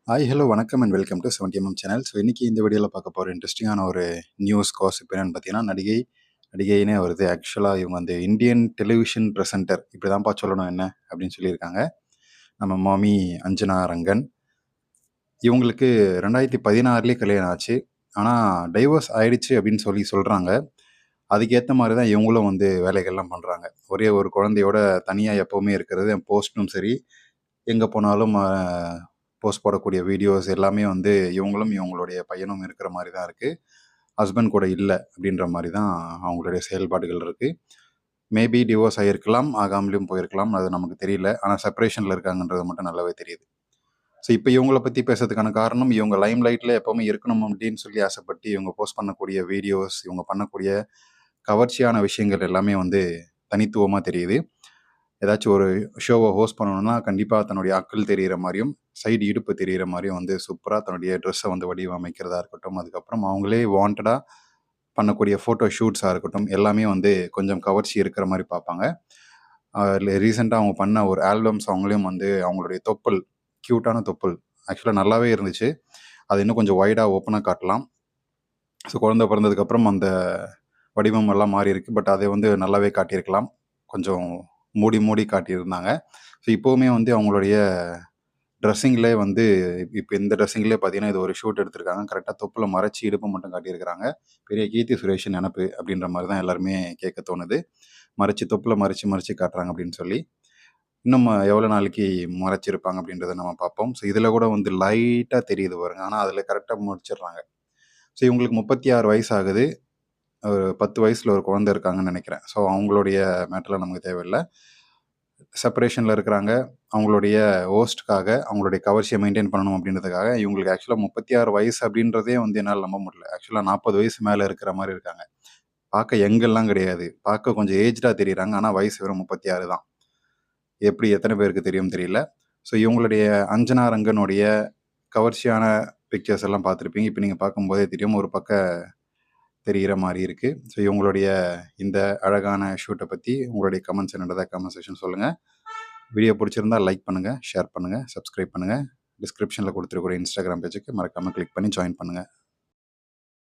Hi hello வணக்கம் and welcome to 70mm channel. So இன்றைக்கி இந்த வீடியோவில் பார்க்க போகிற இன்ட்ரெஸ்டிங்கான ஒரு நியூஸ் காசிப் என்னென்னு பார்த்தீங்கன்னா, நடிகைனே வருது. ஆக்சுவலாக இவங்க வந்து இந்தியன் டெலிவிஷன் ப்ரெசென்டர் இப்படி தான்ப்பா சொல்லணும் என்ன அப்படின்னு சொல்லியிருக்காங்க. நம்ம மாமி அஞ்சனா ரங்கன். இவங்களுக்கு 2016 கல்யாணம் ஆச்சு. ஆனால் டைவர்ஸ் ஆயிடுச்சு அப்படின்னு சொல்கிறாங்க. அதுக்கேற்ற மாதிரி தான் இவங்களும் வந்து வேலைகள்லாம் பண்ணுறாங்க. ஒரே ஒரு குழந்தையோட தனியாக எப்போவுமே இருக்கிறது. போஸ்ட்டும் சரி, எங்கே போனாலும் போஸ்ட் போடக்கூடிய வீடியோஸ் எல்லாமே வந்து இவங்களுடைய பையனும் இருக்கிற மாதிரி தான் இருக்குது. ஹஸ்பண்ட் கூட இல்லை அப்படின்ற மாதிரி தான் அவங்களுடைய செயல்பாடுகள் இருக்குது. மேபி டிவோர்ஸ் ஆகியிருக்கலாம், ஆகாமலையும் போயிருக்கலாம், அது நமக்கு தெரியல. ஆனால் செப்பரேஷனில் இருக்காங்கன்றது மட்டும் நல்லாவே தெரியுது. ஸோ இப்போ இவங்கள பற்றி பேசுறதுக்கான காரணம், இவங்க லைம் லைட்டில் எப்போவுமே இருக்கணும் அப்படின்னு சொல்லி ஆசைப்பட்டு இவங்க போஸ்ட் பண்ணக்கூடிய வீடியோஸ், இவங்க பண்ணக்கூடிய கவர்ச்சியான விஷயங்கள் எல்லாமே வந்து தனித்துவமாக தெரியுது. ஏதாச்சும் ஒரு ஷோவை ஹோஸ்ட் பண்ணணும்னா கண்டிப்பாக தன்னுடைய அக்கள் தெரிகிற மாதிரியும், சைடு இடுப்பு தெரிகிற மாதிரியும் வந்து சூப்பராக தன்னுடைய ட்ரெஸ்ஸை வந்து வடிவமைக்கிறதா இருக்கட்டும், அதுக்கப்புறம் அவங்களே வாண்டடாக பண்ணக்கூடிய ஃபோட்டோ ஷூட்ஸாக இருக்கட்டும், எல்லாமே வந்து கொஞ்சம் கவர்ச்சி இருக்கிற மாதிரி பார்ப்பாங்க. ரீசெண்டாக அவங்க பண்ண ஒரு ஆல்பம்ஸ் அவங்களையும் வந்து அவங்களுடைய தொப்புள், க்யூட்டான தொப்புள் ஆக்சுவலாக நல்லாவே இருந்துச்சு. அது இன்னும் கொஞ்சம் வைடாக ஓப்பனாக காட்டலாம். ஸோ குழந்தை பிறந்ததுக்கப்புறம் அந்த வடிவம் எல்லாம் மாறி இருக்கு. பட் அதை வந்து நல்லாவே காட்டியிருக்கலாம். கொஞ்சம் மூடி காட்டியிருந்தாங்க. ஸோ இப்போவுமே வந்து அவங்களுடைய ட்ரெஸ்ஸிங்லேயே வந்து இப்போ இந்த ட்ரெஸ்ஸிங்லேயே பார்த்தீங்கன்னா, இது ஒரு ஷூட் எடுத்திருக்காங்க. கரெக்டாக தொப்புல மறைச்சி இடுப்பை மட்டும் காட்டியிருக்கிறாங்க. பெரிய கீர்த்தி சுரேஷ் நெனப்பு அப்படின்ற மாதிரி தான் எல்லாருமே கேட்க தோணுது. தொப்புல மறைச்சி காட்டுறாங்க அப்படின்னு சொல்லி. இன்னும் எவ்வளோ நாளைக்கு மறைச்சிருப்பாங்க அப்படின்றத நம்ம பார்ப்போம். ஸோ இதில் கூட வந்து லைட்டாக தெரியுது பாருங்க. ஆனால் அதில் கரெக்டாக முடிச்சிடுறாங்க. ஸோ இவங்களுக்கு 36 வயசு ஆகுது. ஒரு 10 வயசில் ஒரு குழந்தை இருக்காங்கன்னு நினைக்கிறேன். ஸோ அவங்களுடைய மேட்டர்லாம் நமக்கு தேவையில்லை. செப்பரேஷனில் இருக்கிறாங்க. அவங்களுடைய ஹோஸ்ட்காக, அவங்களுடைய கவர்ச்சியை மெயின்டைன் பண்ணணும் அப்படின்றதுக்காக இவங்களுக்கு ஆக்சுவலாக 36 வயசு அப்படின்றதே வந்து என்னால் நம்ப முடியல. ஆக்சுவலாக 40 வயசு மேலே இருக்கிற மாதிரி இருக்காங்க. பார்க்க யங்கெல்லாம் கிடையாது. பார்க்க கொஞ்சம் ஏஜ்டாக தெரியுறாங்க. ஆனால் வயசு வெறும் 36 தான். எப்படி எத்தனை பேருக்கு தெரியும் தெரியல. ஸோ இவங்களுடைய அஞ்சனா ரங்கனுடைய கவர்ச்சியான பிக்சர்ஸ் எல்லாம் பார்த்துருப்பீங்க. இப்போ நீங்கள் பார்க்கும்போதே தெரியும். ஒரு பக்கம் தெரிகிற மாதிரி இருக்குது. ஸோ இவங்களுடைய இந்த அழகான ஷூட்டை பற்றி உங்களுடைய கமெண்ட்ஸ் என்னன்றதை கமெண்ட் செக்ஷன் சொல்லுங்கள். வீடியோ பிடிச்சிருந்தா லைக் பண்ணுங்கள், ஷேர் பண்ணுங்கள், சப்ஸ்கிரைப் பண்ணுங்கள். டிஸ்கிரிப்ஷனில் கொடுத்துருக்கூடிய இன்ஸ்டாகிராம் பேஜுக்கு மறக்காமல் கிளிக் பண்ணி ஜாயின் பண்ணுங்கள்.